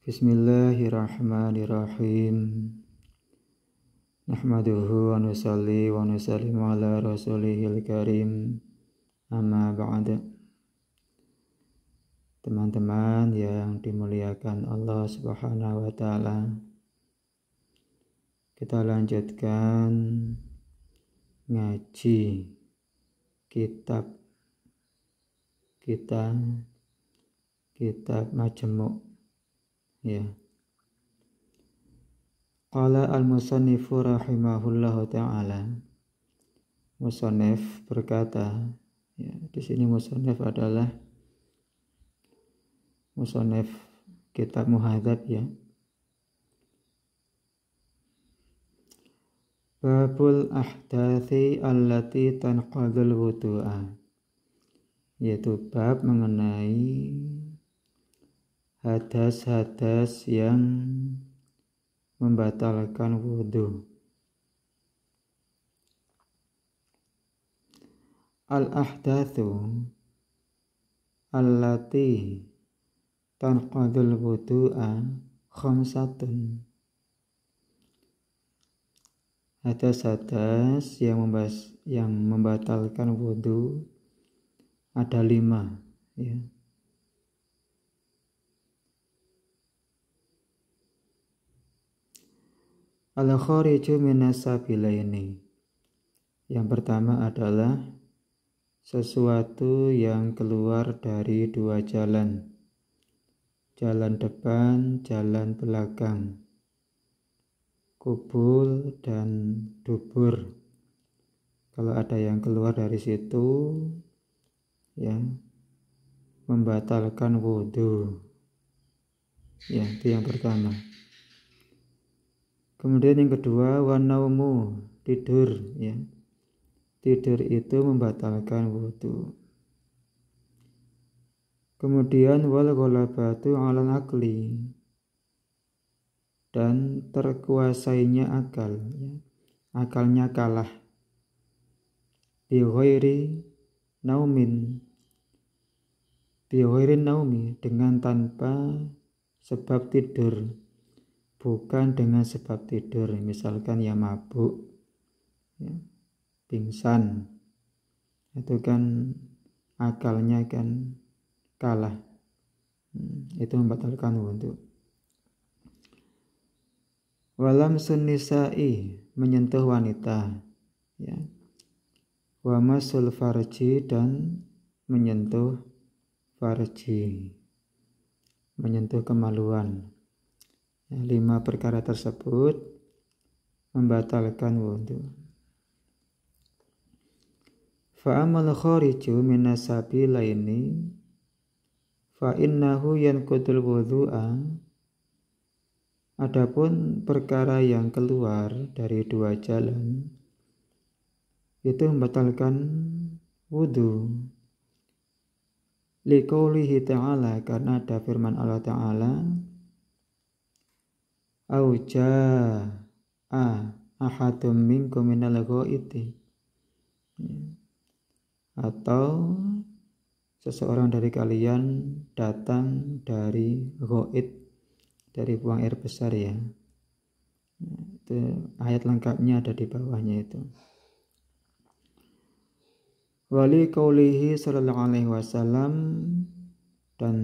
Bismillahirrahmanirrahim. Nahmaduhu wa nusalli wa nusallimu ala rasulihil karim. Amma ba'da. Teman-teman yang dimuliakan Allah Subhanahu wa taala, kita lanjutkan ngaji kitab Majmu' ya. Qala al-musannifu rahimahullahu ta'ala. Musannif berkata, ya, di sini musannif adalah musannif kitab Muhadzab ya. Babul ahdathi allati tanqadul wudu'a, yaitu bab mengenai hadas-hadas yang membatalkan wudu. Al-ahdathu allati tanqadul wudu'a khamsatun. Hadas-hadas yang membatalkan wudu ada 5 ya. Al-khariju minas sabilaini. Yang pertama adalah sesuatu yang keluar dari 2 jalan. Jalan depan, jalan belakang. Kubul dan dubur. Kalau ada yang keluar dari situ ya, membatalkan wudu. Ya, itu yang pertama. Kemudian yang kedua, wanaumu, tidur ya. Tidur itu membatalkan wudu. Kemudian wal ghalabatu 'alal aqli, dan terkuasainya akal ya. Akalnya kalah. Bi ghairi naumi, dengan tanpa sebab tidur. Bukan dengan sebab tidur, misalkan ya mabuk ya, pingsan, itu kan akalnya kan kalah, itu membatalkan wudu. Walam sunnisa'i, menyentuh wanita ya. Wa masul farji, dan menyentuh farji, menyentuh kemaluan. 5 perkara tersebut membatalkan wudu. Fa'amal khariju minas sabilaini fa innahu yanqudul wudu'a. Adapun perkara yang keluar dari 2 jalan itu membatalkan wudu. Liqaulihi ta'ala, karena ada firman Allah Ta'ala, auja ahadum minkum minal ghaiti, atau seseorang dari kalian datang dari ghaid, dari buang air besar ya. Itu ayat lengkapnya ada di bawahnya itu. Wali qaulihi sallallahu alaihi wasallam, dan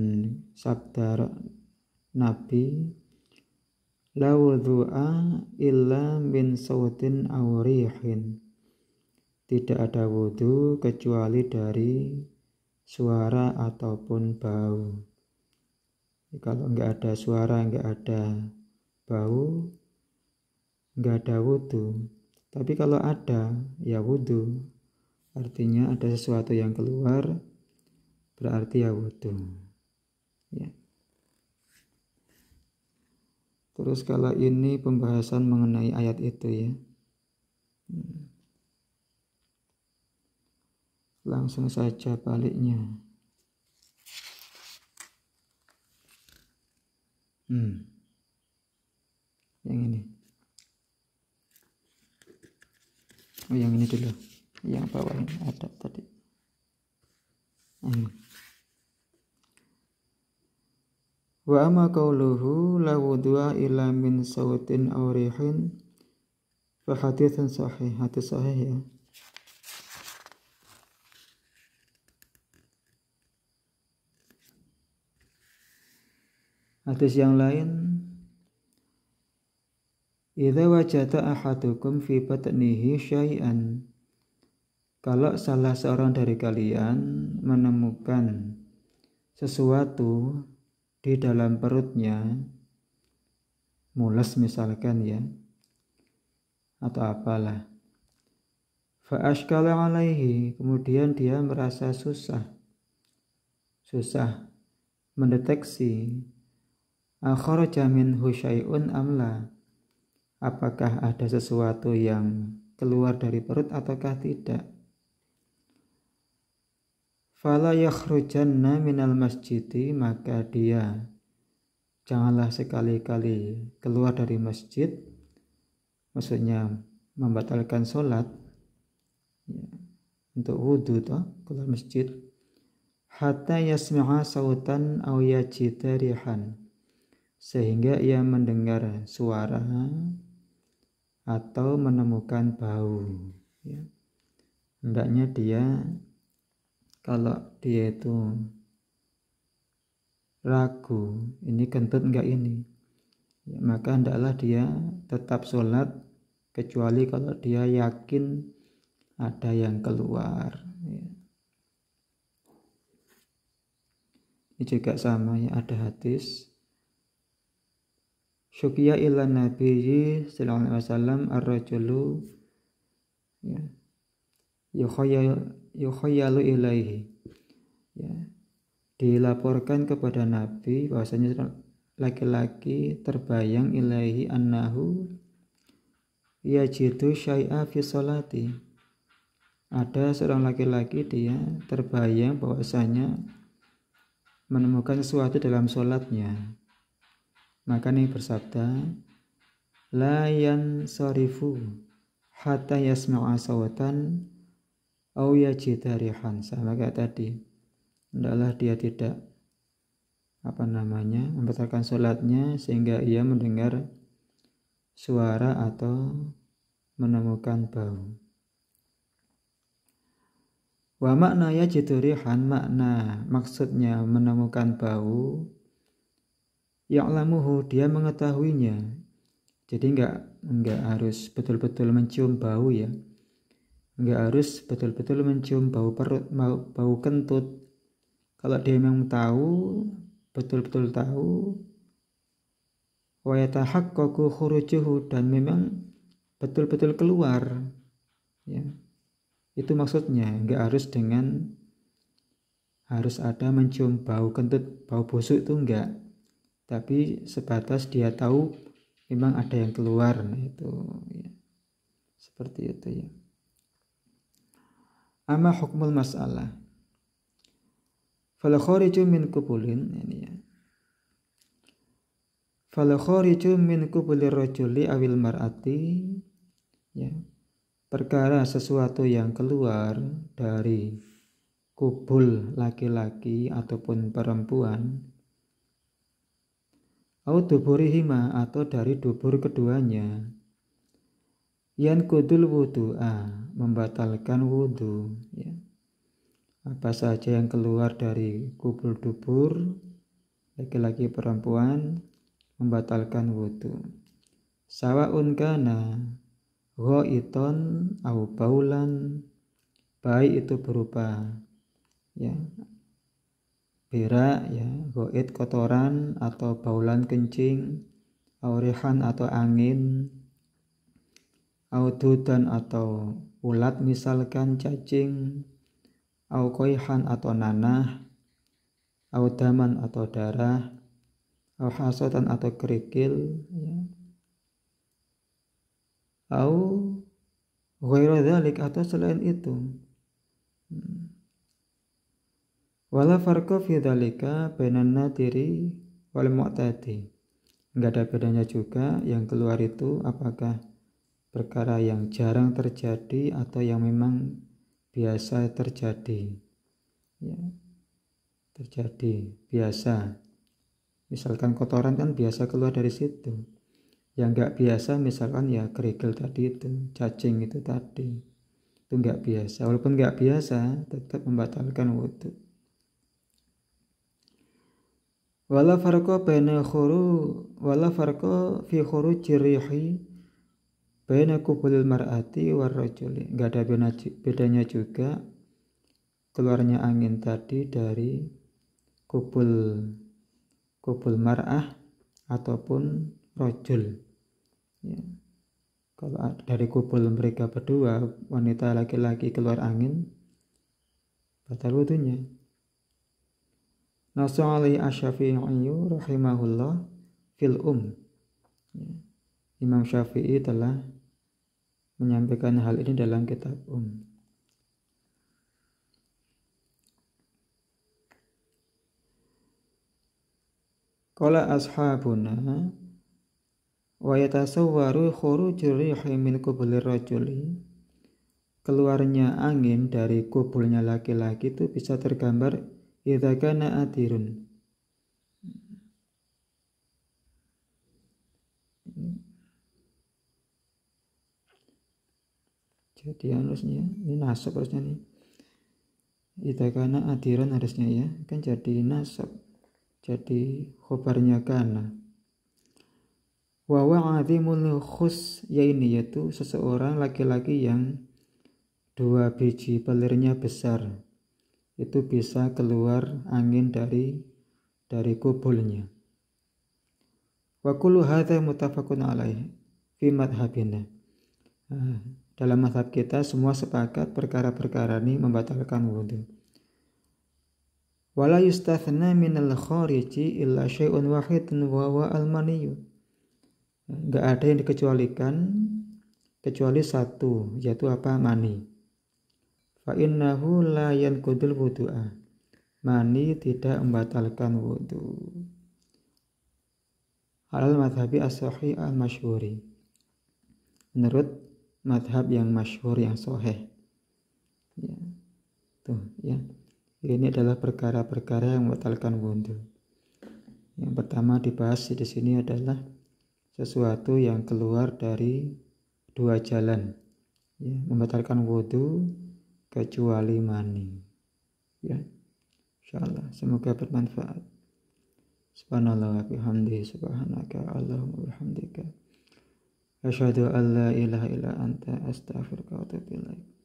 sabda Nabi, la wudhu'a illa min sautin aw rihin, tidak ada wudu kecuali dari suara ataupun bau. Kalau enggak ada suara, enggak ada bau, enggak ada wudu. Tapi kalau ada ya wudu, artinya ada sesuatu yang keluar, berarti ya wudu ya. Terus kalau ini pembahasan mengenai ayat itu ya. Langsung saja baliknya. Yang ini. Oh, yang ini dulu. Yang bawah ini ada tadi. Wa amma qauluhu la wudhu'a illa min sautin aw rihin fa haditsun sahih, hadis sahih ya. Hadis yang lain, idza wajada ahadukum fi batnihi syai'an, kalau salah seorang dari kalian menemukan sesuatu di dalam perutnya, mules misalkan ya, atau apalah, fa ashkala alaihi, kemudian dia merasa susah mendeteksi akhraja minhu syai'un amla, apakah ada sesuatu yang keluar dari perut ataukah tidak. Fala yakhrujanna minal masjidi, maka dia janganlah sekali-kali keluar dari masjid, maksudnya membatalkan sholat ya, untuk wudhu toh, keluar masjid, hatta yasma'a sautan aw yajida rihan, sehingga ia mendengar suara atau menemukan bau ya. Hendaknya dia, kalau dia itu ragu ini kentut enggak ini ya, maka hendaklah dia tetap sholat kecuali kalau dia yakin ada yang keluar ya. Ini juga sama ya, ada hadis syukiya ila nabiyyi sallallahu alaihi wasallam ar-rajulu ya yukhayyalu ilaihi ya, dilaporkan kepada Nabi bahwasanya laki-laki terbayang ilaihi annahu yajidu syai'a fi sholati, ada seorang laki-laki dia terbayang bahwasanya menemukan sesuatu dalam sholatnya. Maka ini bersabda, la yansarifu hatta yasma'a sawatan aw yajida rihan, sama kayak tadi, hendaklah dia tidak membatalkan sholatnya sehingga ia mendengar suara atau menemukan bau. Wa makna yajidu rihan, makna maksudnya menemukan bau, ya'lamuhu, dia mengetahuinya. Jadi enggak harus betul-betul mencium bau ya, enggak harus betul-betul mencium bau perut, bau kentut. Kalau dia memang tahu, betul-betul tahu, wa yatahaqqaqu khurujuhu, dan memang betul-betul keluar ya, itu maksudnya. Enggak harus harus ada mencium bau kentut, bau busuk itu enggak, tapi sebatas dia tahu memang ada yang keluar, nah itu ya, seperti itu ya. Amma hukmul mas'alah fal khariju min qubulin, ini ya, fal khariju min qubulir rajuli awil mar'ati ya, perkara sesuatu yang keluar dari kubul laki-laki ataupun perempuan, au duburihima, atau dari dubur keduanya, yan kudul wudu'a, membatalkan wudu ya. Apa saja yang keluar dari kubul dubur laki-laki perempuan membatalkan wudu. Sawa'un kana ghaiton au baulan, baik itu berupa ya berak ya, goit kotoran, atau baulan kencing, aurihan atau angin, aududan atau ulat misalkan cacing, au koihan atau nanah, au daman atau darah, au hasotan atau kerikil ya, au ghairu dzalik, atau selain itu. Wala farqa fi dzalika bainan nadiri wal mu'tadi, enggak ada bedanya juga yang keluar itu apakah perkara yang jarang terjadi atau yang memang biasa terjadi ya, terjadi biasa. Misalkan kotoran kan biasa keluar dari situ. Yang nggak biasa misalkan ya kerikil tadi itu, cacing itu tadi. Itu nggak biasa. Walaupun nggak biasa, tetap membatalkan wudhu. Wala farqa fi khuruji rihi baina qubulil mar'ati war rajuli. Enggak ada bedanya juga keluarnya angin tadi dari kubul mar'ah ataupun rajul. Ya. Kalau dari kubul mereka berdua, wanita laki-laki keluar angin, batal wudhunya. Nasu alaihi asy-Syafi'i rahimahullah fil ya. Imam Syafi'i telah menyampaikan hal ini dalam kitab Qala ashabuna wa yatasawwaru khurujur rihi min qubulir rajuli. Keluarnya angin dari kubulnya laki-laki itu bisa tergambar idza kana atirun. Jadi harusnya ini nasab harusnya nih. Idza kana atiran harusnya ya, kan jadi nasab. Jadi khobarnya kana. Wa wa'adhimul khus yaini, yaitu seseorang laki-laki yang dua biji pelirnya besar. Itu bisa keluar angin dari kubulnya. Wa kullu hadza muttafaqun alaih fi madhhabina. Dalam mazhab kita semua sepakat perkara-perkara ini membatalkan wudhu. Wala yustathna minal khariji illa syai'un wahidun wa huwa al-maniyyu. Enggak ada yang dikecualikan kecuali satu, yaitu apa? Mani. Fa innahu la yanqudul wudu'a. Mani tidak membatalkan wudhu. Alal madhabi as-sahih al-masyhuri. Menurut madhab yang masyhur, yang sahih. Ya. Tuh, ya. Ini adalah perkara-perkara yang membatalkan wudhu. Yang pertama dibahas di sini adalah sesuatu yang keluar dari dua jalan, ya, membatalkan wudhu kecuali mani. Ya, insyaallah semoga bermanfaat. Subhanallah wa bihamdihi, subhanaka Allahumma bihamdika, asyhadu an la ilaha illa anta, astaghfiruka wa atubu ilaik.